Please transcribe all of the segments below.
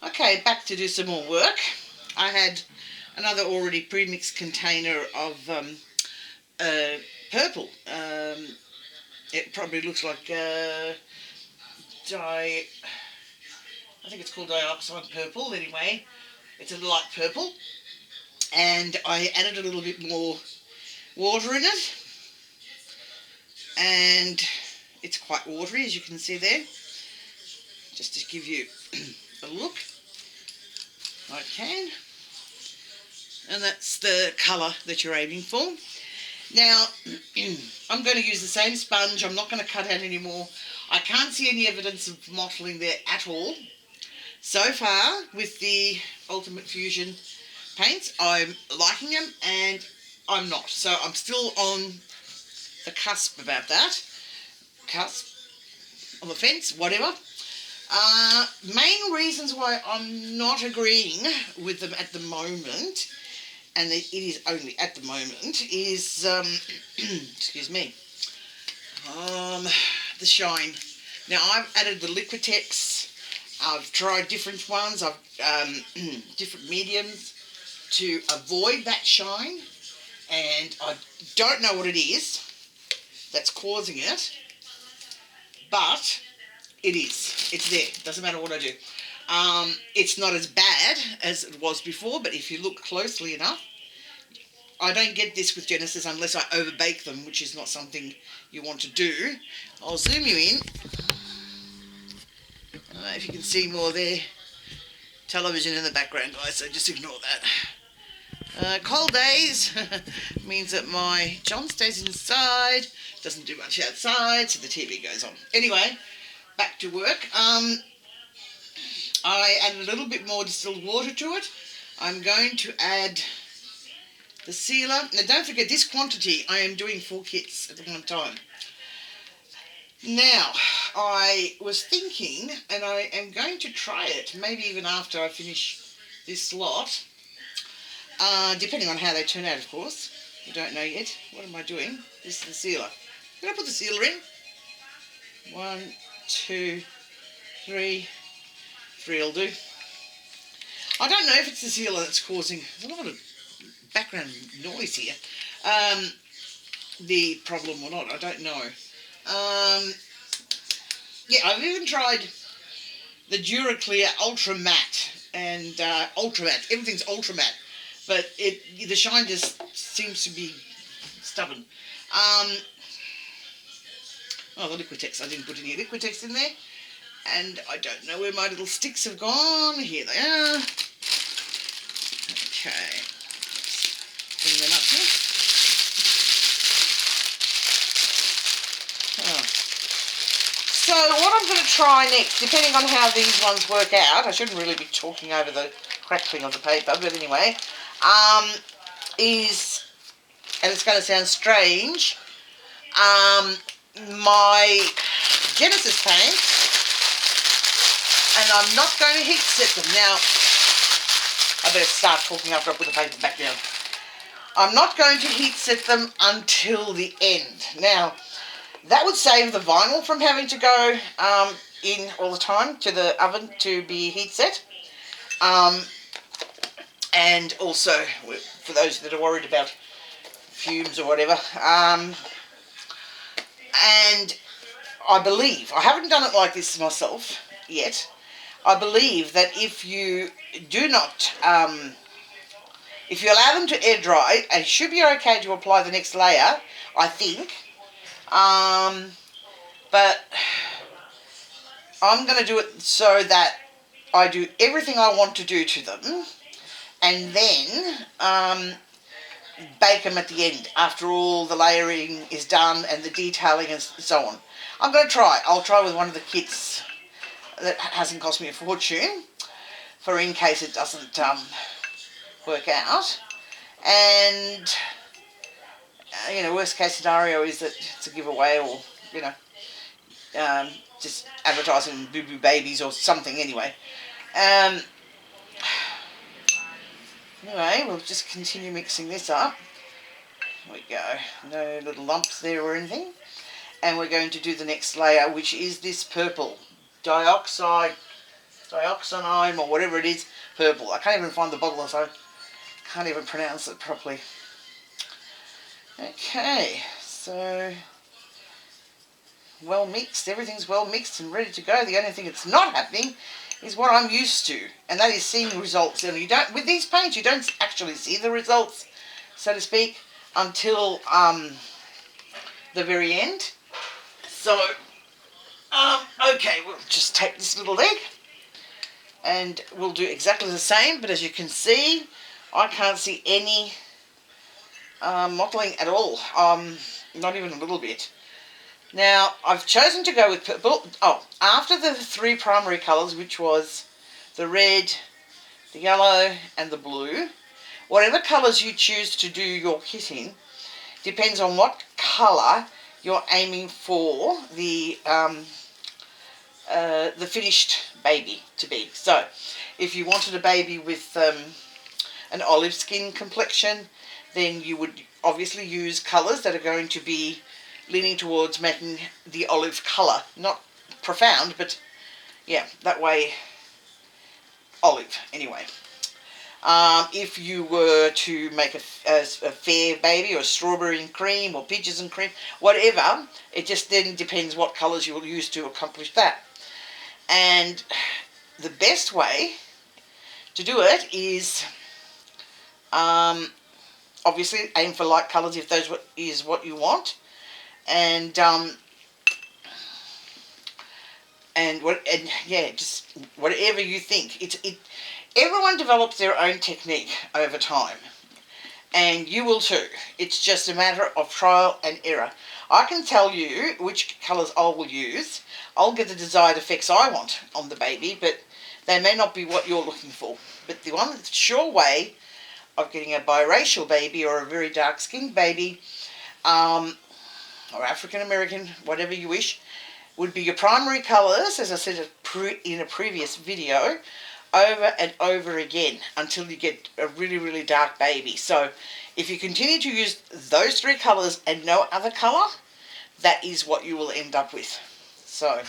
Okay, back to do some more work. I had another already pre-mixed container of purple. It probably looks like I think it's called dioxide purple. Anyway, it's a light purple, and I added a little bit more water in it, and it's quite watery, as you can see there. Just to give you a look, I can, and that's the colour that you're aiming for. Now, I'm going to use the same sponge. I'm not going to cut out any more. I can't see any evidence of mottling there at all. So far, with the Ultimate Fusion paints, I'm liking them and I'm not. So I'm still on the cusp about that. Cusp, on the fence, whatever. Main reasons why I'm not agreeing with them at the moment, and it is only at the moment, is, excuse me, the shine. Now, I've added the Liquitex. I've tried different ones. I've different mediums to avoid that shine, and I don't know what it is that's causing it, but it is. It's there. Doesn't matter what I do. It's not as bad as it was before, but if you look closely enough, I don't get this with Genesis unless I overbake them, which is not something you want to do. I'll zoom you in. I don't know if you can see more there. Television in the background, guys, so just ignore that. Cold days means that my John stays inside, doesn't do much outside, so the TV goes on. Anyway, back to work. I added a little bit more distilled water to it. I'm going to add the sealer. Now, don't forget, this quantity, I am doing 4 kits at one time. Now, I was thinking, and I am going to try it, maybe even after I finish this lot, depending on how they turn out, of course. You don't know yet. What am I doing? This is the sealer. Can I put the sealer in? 1, 2, 3. 3 will do. I don't know if it's the sealer that's causing a lot of background noise here. The problem or not, I don't know. Yeah, I've even tried the Duraclear Ultra Matte and Ultra Matte. Everything's Ultra Matte, but the shine just seems to be stubborn. Oh, the Liquitex. I didn't put any Liquitex in there, and I don't know where my little sticks have gone. Here they are. Okay, bring them up here. So what I'm going to try next, depending on how these ones work out, I shouldn't really be talking over the crackling of the paper, but anyway, is, and it's going to sound strange, my Genesis paints, and I'm not going to heat set them. Now, I better start talking after I put the paper back down. I'm not going to heat set them until the end. Now, that would save the vinyl from having to go in all the time to the oven to be heat set. And also, for those that are worried about fumes or whatever, and I believe, I haven't done it like this myself yet, I believe that if you do not, if you allow them to air dry, it should be okay to apply the next layer, I think. But I'm going to do it so that I do everything I want to do to them, and then bake them at the end after all the layering is done and the detailing and so on. I'm going to try. I'll try with one of the kits that hasn't cost me a fortune, for in case it doesn't work out. And you know, worst case scenario is that it's a giveaway, or you know, just advertising Boo Boo Babies or something. Anyway, anyway, we'll just continue mixing this up. There we go. No little lumps there or anything. And we're going to do the next layer, which is this purple dioxide dioxazine or whatever it is, purple. I can't even find the bottle, so I can't even pronounce it properly. Okay, so well mixed, everything's well mixed and ready to go. The only thing that's not happening is what I'm used to, and that is seeing results. And you don't, with these paints, you don't actually see the results, so to speak, until the very end. So, okay, we'll just take this little leg and we'll do exactly the same, but as you can see, I can't see any mottling at all, not even a little bit. Now, I've chosen to go with purple. Oh, after the three primary colours, which was the red, the yellow and the blue, whatever colours you choose to do your kit in depends on what colour you're aiming for the finished baby to be. So, if you wanted a baby with an olive skin complexion, then you would obviously use colours that are going to be leaning towards making the olive colour. Not profound, but yeah, that way, olive, anyway. If you were to make a fair baby, or strawberry and cream, or peaches and cream, whatever, it just then depends what colours you will use to accomplish that. And the best way to do it is obviously aim for light colours if those is what you want, and yeah, just whatever you think. Everyone develops their own technique over time, and you will too. It's just a matter of trial and error. I can tell you which colours I will use. I'll get the desired effects I want on the baby, but they may not be what you're looking for. But the one sure way of getting a biracial baby, or a very dark skinned baby, or African American, whatever you wish, would be your primary colours, as I said in a previous video, over and over again until you get a really, really dark baby. So if you continue to use those three colours and no other colour, that is what you will end up with. So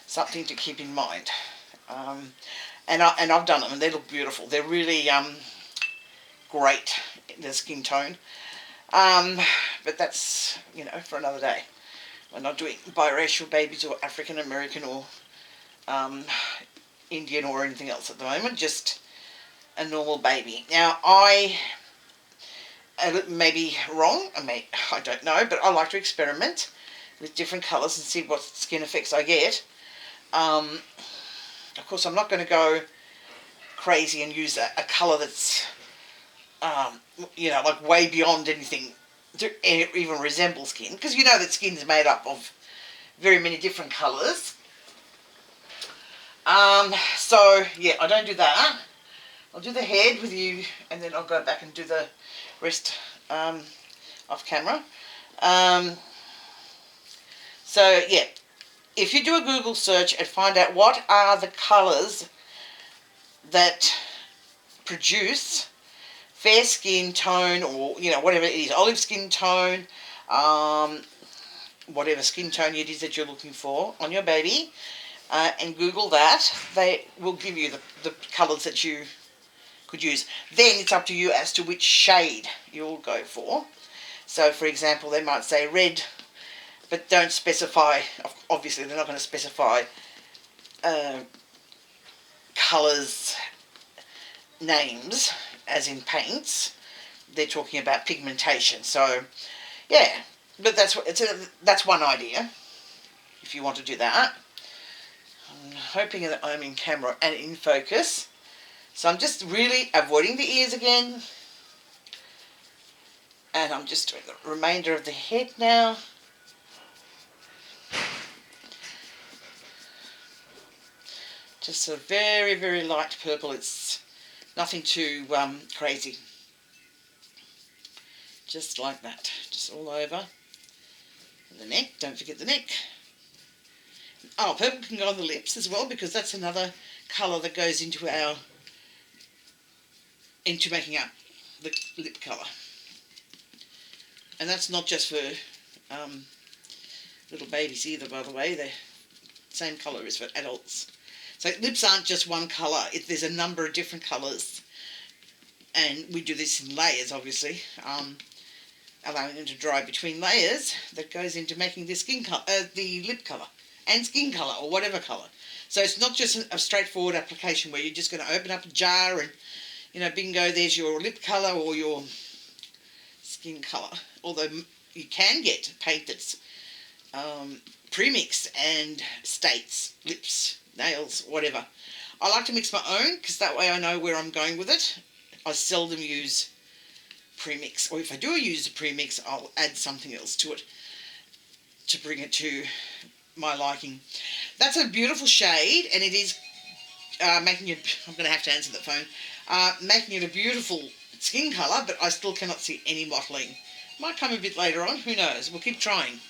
something to keep in mind. And I've done them, and they look beautiful. They're really great in the skin tone. But that's, you know, for another day. We're not doing biracial babies or African American or Indian or anything else at the moment, just a normal baby. Now, I may be wrong, I don't know, but I like to experiment with different colours and see what skin effects I get. Of course, I'm not going to go crazy and use a colour that's, you know, like way beyond anything to even resemble skin, because you know that skin is made up of very many different colours. So yeah, I don't do that. I'll do the head with you, and then I'll go back and do the rest off camera. So yeah, if you do a Google search and find out what are the colours that produce fair skin tone, or, you know, whatever it is, olive skin tone, whatever skin tone it is that you're looking for on your baby, and Google that, they will give you the colours that you could use. Then it's up to you as to which shade you'll go for. So for example, they might say red, but don't specify, obviously they're not going to specify colours names as in paints. They're talking about pigmentation. So yeah, but that's one idea if you want to do that. I'm hoping that I'm in camera and in focus. So I'm just really avoiding the ears again, and I'm just doing the remainder of the head now. Just a very, very light purple. It's nothing too crazy. Just like that. Just all over. And the neck. Don't forget the neck. Oh, purple can go on the lips as well, because that's another colour that goes into making up the lip colour. And that's not just for little babies either, by the way. The same colour is for adults. So lips aren't just one colour. There's a number of different colours. And we do this in layers, obviously. Allowing them to dry between layers, that goes into making the skin color, the lip colour and skin colour, or whatever colour. So it's not just a straightforward application where you're just going to open up a jar and, bingo, there's your lip colour or your skin colour. Although you can get paint that's pre-mixed and states lips, nails, whatever. I like to mix my own because that way I know where I'm going with it. I seldom use premix, or if I do use a premix, I'll add something else to it to bring it to my liking. That's a beautiful shade, and it is making it, I'm going to have to answer that phone, making it a beautiful skin colour, but I still cannot see any mottling. Might come a bit later on, who knows, we'll keep trying.